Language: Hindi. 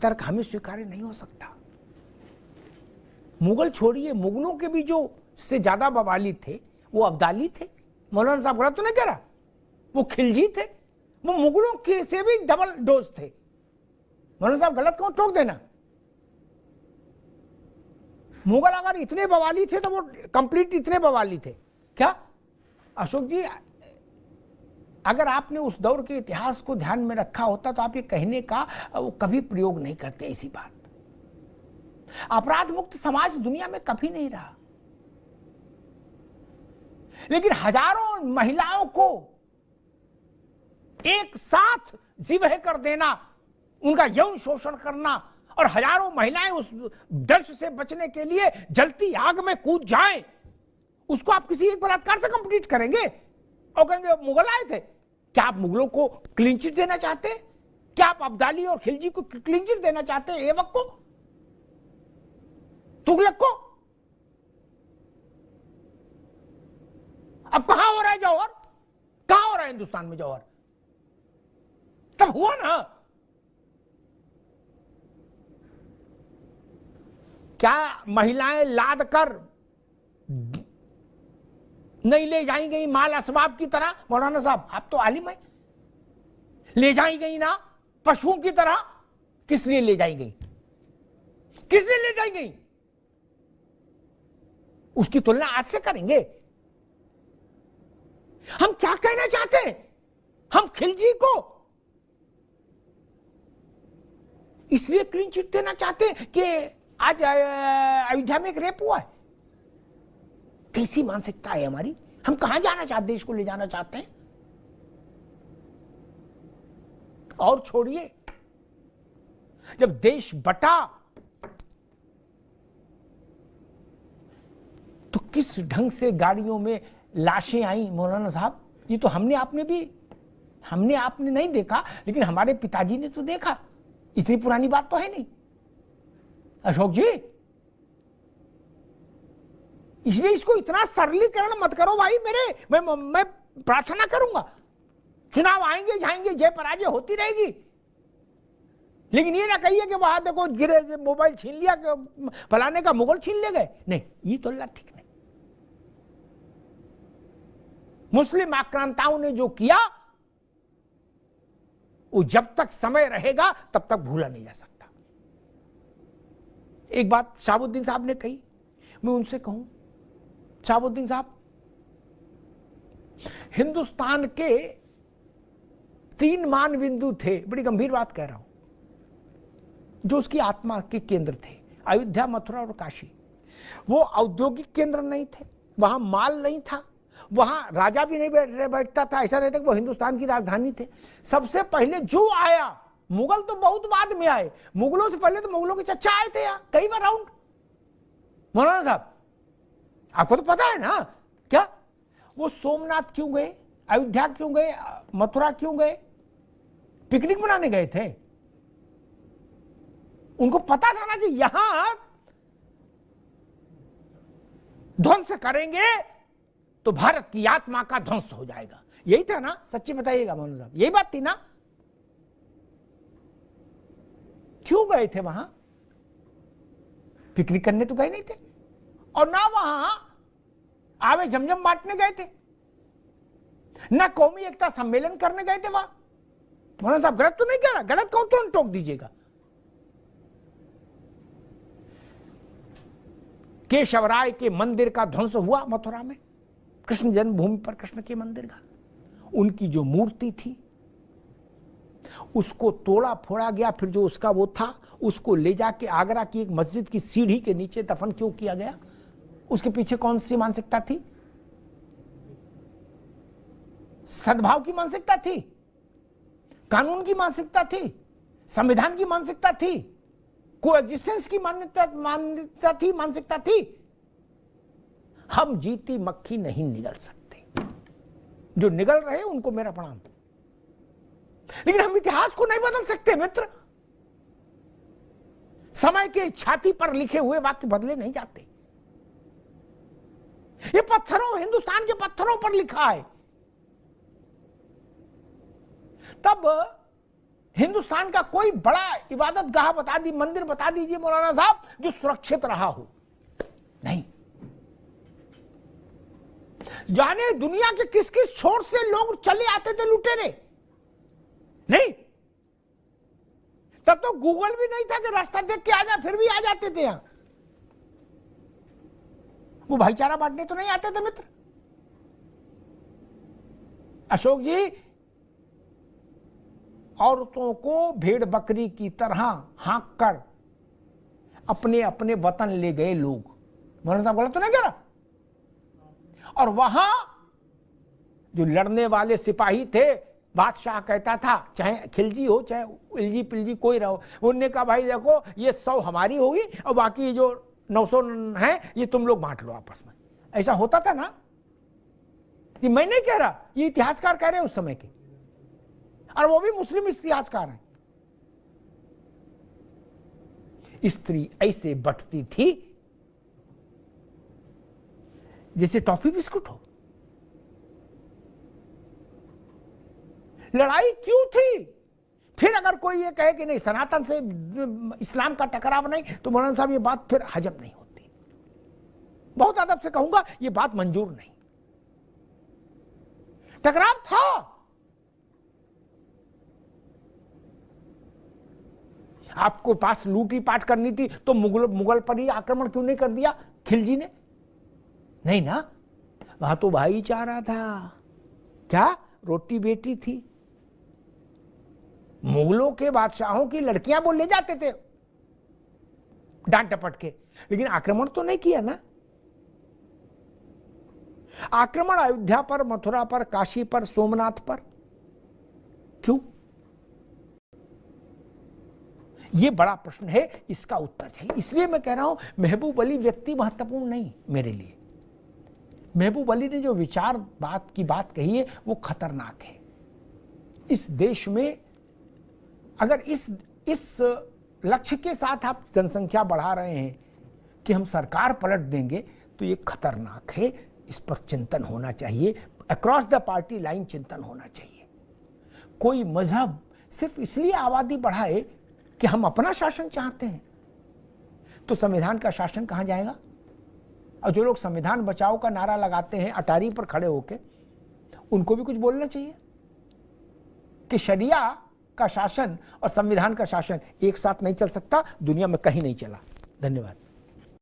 तर्क हमें स्वीकार्य नहीं हो सकता। मुगल छोड़िए, मुगलों के भी जो से ज्यादा बवाली थे वो अब्दाली थे। मौलाना साहब गलत तो नहीं कह रहा, वो खिलजी थे, वो मुगलों के से भी डबल डोज थे। मौलाना साहब गलत कौन टोक देना। मुगल अगर इतने बवाली थे तो वो कंप्लीट इतने बवाली थे क्या? अशोक जी, अगर आपने उस दौर के इतिहास को ध्यान में रखा होता तो आप ये कहने का वो कभी प्रयोग नहीं करते ऐसी बात। अपराध मुक्त समाज दुनिया में कभी नहीं रहा, लेकिन हजारों महिलाओं को एक साथ जिबह कर देना, उनका यौन शोषण करना, और हजारों महिलाएं उस दर्श से बचने के लिए जलती आग में कूद जाएं, उसको आप किसी एक बलात्कार से कंप्लीट करेंगे और कहेंगे मुगल आए थे? क्या आप मुगलों को क्लीन चिट देना चाहते हैं? क्या आप अब्दाली और खिलजी को क्लीन चिट देना चाहते हैं? ऐबक को, तुगलक को? अब कहां हो रहा है जौहर? कहां हो रहा है हिंदुस्तान में जौहर? तब हुआ ना। क्या महिलाएं लाद कर नहीं ले जाई गई माल असबाब की तरह? मौलाना साहब आप तो आलिम हैं, ले जाई गई ना पशुओं की तरह? किस लिए ले जाई गई? किस लिए ले जाई गई? उसकी तुलना आज से करेंगे। हम क्या कहना चाहते हैं? हम खिलजी को इसलिए क्लीन चिट देना चाहते हैं कि आज अयोध्या में एक रेप हुआ है। कैसी मानसिकता है हमारी? हम कहां जाना चाहते, देश को ले जाना चाहते हैं? और छोड़िए, जब देश बटा तो किस ढंग से गाड़ियों में लाशें आई मौलाना साहब? ये तो हमने आपने नहीं देखा, लेकिन हमारे पिताजी ने तो देखा। इतनी पुरानी बात तो है नहीं अशोक जी, इसलिए इसको इतना सरलीकरण मत करो भाई मेरे। मैं प्रार्थना करूंगा, चुनाव आएंगे जाएंगे, जय पराजय होती रहेगी, लेकिन ये ना कहिए कि वहां देखो गिरे मोबाइल छीन लिया, फलाने का मुगल छीन ले गए। नहीं, ये तो अल्लाह ठीक नहीं। मुस्लिम आक्रांताओं ने जो किया वो जब तक समय रहेगा तब तक भूला नहीं जा सकता। एक बात शहाबुद्दीन साहब ने कही, मैं उनसे कहूं, शहाबुद्दीन साहब, हिंदुस्तान के 3 मान बिंदु थे, बड़ी गंभीर बात कह रहा हूं, जो उसकी आत्मा के केंद्र थे, अयोध्या, मथुरा और काशी। वो औद्योगिक केंद्र नहीं थे, वहां माल नहीं था, वहां राजा भी नहीं बैठता था, ऐसा नहीं था कि वो हिंदुस्तान की राजधानी थे। सबसे पहले जो आया, मुगल तो बहुत बाद में आए, मुगलों से पहले तो मुगलों के चचा आए थे यहाँ कई बार राउंड। मौलाना साहब आपको तो पता है ना, क्या वो सोमनाथ क्यों गए, अयोध्या क्यों गए, मथुरा क्यों गए? पिकनिक मनाने गए थे। उनको पता था ना कि यहां ध्वंस करेंगे तो भारत की आत्मा का ध्वंस हो जाएगा। यही था ना? सच्ची बताइएगा मौलाना साहब, यही बात थी ना? क्यों गए थे वहां? पिकनिक करने तो गए नहीं थे, और ना वहां आवे जमजम बांटने गए थे, ना कौमी एकता सम्मेलन करने गए थे वहां। मौलाना साहब गलत तो नहीं कह रहा, गलत कौन तुरंत टोक दीजिएगा। केशवराय के मंदिर का ध्वंस हुआ मथुरा में, कृष्ण जन्मभूमि पर कृष्ण के मंदिर का। उनकी जो मूर्ति थी उसको तोड़ा फोड़ा गया, फिर जो उसका वो था उसको ले जाके आगरा की एक मस्जिद की सीढ़ी के नीचे दफन क्यों किया गया? उसके पीछे कौन सी मानसिकता थी? सद्भाव की मानसिकता थी, कानून की मानसिकता थी, संविधान की मानसिकता थी, कोएग्जिस्टेंस की मान्यता थी, मानसिकता थी। हम जीती मक्खी नहीं निगल सकते, जो निगल रहे उनको मेरा प्रणाम, लेकिन हम इतिहास को नहीं बदल सकते मित्र। समय के छाती पर लिखे हुए वाक्य बदले नहीं जाते। ये पत्थरों, हिंदुस्तान के पत्थरों पर लिखा है। तब हिंदुस्तान का कोई बड़ा इबादत गाह बता दी, मंदिर बता दीजिए मौलाना साहब, जो सुरक्षित रहा हो? नहीं। जाने दुनिया के किस किस छोर से लोग चले आते थे लुटेरे? नहीं। तब तो गूगल भी नहीं था कि रास्ता देख के आ जा, फिर भी आ जाते थे यहां। वो भाईचारा बांटने तो नहीं आते थे मित्र। अशोक जी, औरतों को भेड़ बकरी की तरह हाँक कर अपने अपने वतन ले गए लोग। मौलाना साहब गलत तो नहीं कह रहा? और वहां जो लड़ने वाले सिपाही थे, बादशाह कहता था, चाहे खिलजी हो चाहे इलजी पिलजी कोई रहो, उनने कहा भाई देखो ये 100 हमारी होगी और बाकी जो 900 है ये तुम लोग बांट लो आपस में। ऐसा होता था ना? ये मैं नहीं कह रहा, ये इतिहासकार कह रहे हैं उस समय के, और वो भी मुस्लिम इतिहासकार हैं। स्त्री ऐसे बंटती थी जैसे टॉफी बिस्कुट हो। लड़ाई क्यों थी? फिर अगर कोई ये कहे कि नहीं सनातन से इस्लाम का टकराव नहीं, तो मौलाना साहब ये बात फिर हजम नहीं होती। बहुत अदब से कहूंगा, ये बात मंजूर नहीं। टकराव था। आपको पास लूटी पाट करनी थी तो मुगल पर ही आक्रमण क्यों नहीं कर दिया खिलजी ने? नहीं ना, वहां तो भाईचारा था। क्या रोटी बेटी थी? मुगलों के बादशाहों की लड़कियां वो ले जाते थे डांट टपट के, लेकिन आक्रमण तो नहीं किया ना। आक्रमण अयोध्या पर, मथुरा पर, काशी पर, सोमनाथ पर क्यों? यह बड़ा प्रश्न है, इसका उत्तर चाहिए। इसलिए मैं कह रहा हूं महबूब अली व्यक्ति महत्वपूर्ण नहीं मेरे लिए। महबूब अली ने जो विचार की बात कही है वो खतरनाक है। इस देश में अगर इस लक्ष्य के साथ आप जनसंख्या बढ़ा रहे हैं कि हम सरकार पलट देंगे, तो ये खतरनाक है। इस पर चिंतन होना चाहिए, अक्रॉस द पार्टी लाइन चिंतन होना चाहिए। कोई मजहब सिर्फ इसलिए आबादी बढ़ाए कि हम अपना शासन चाहते हैं, तो संविधान का शासन कहां जाएगा? और जो लोग संविधान बचाओ का नारा लगाते हैं अटारी पर खड़े होकर, उनको भी कुछ बोलना चाहिए कि शरिया का शासन और संविधान का शासन एक साथ नहीं चल सकता, दुनिया में कहीं नहीं चला। धन्यवाद।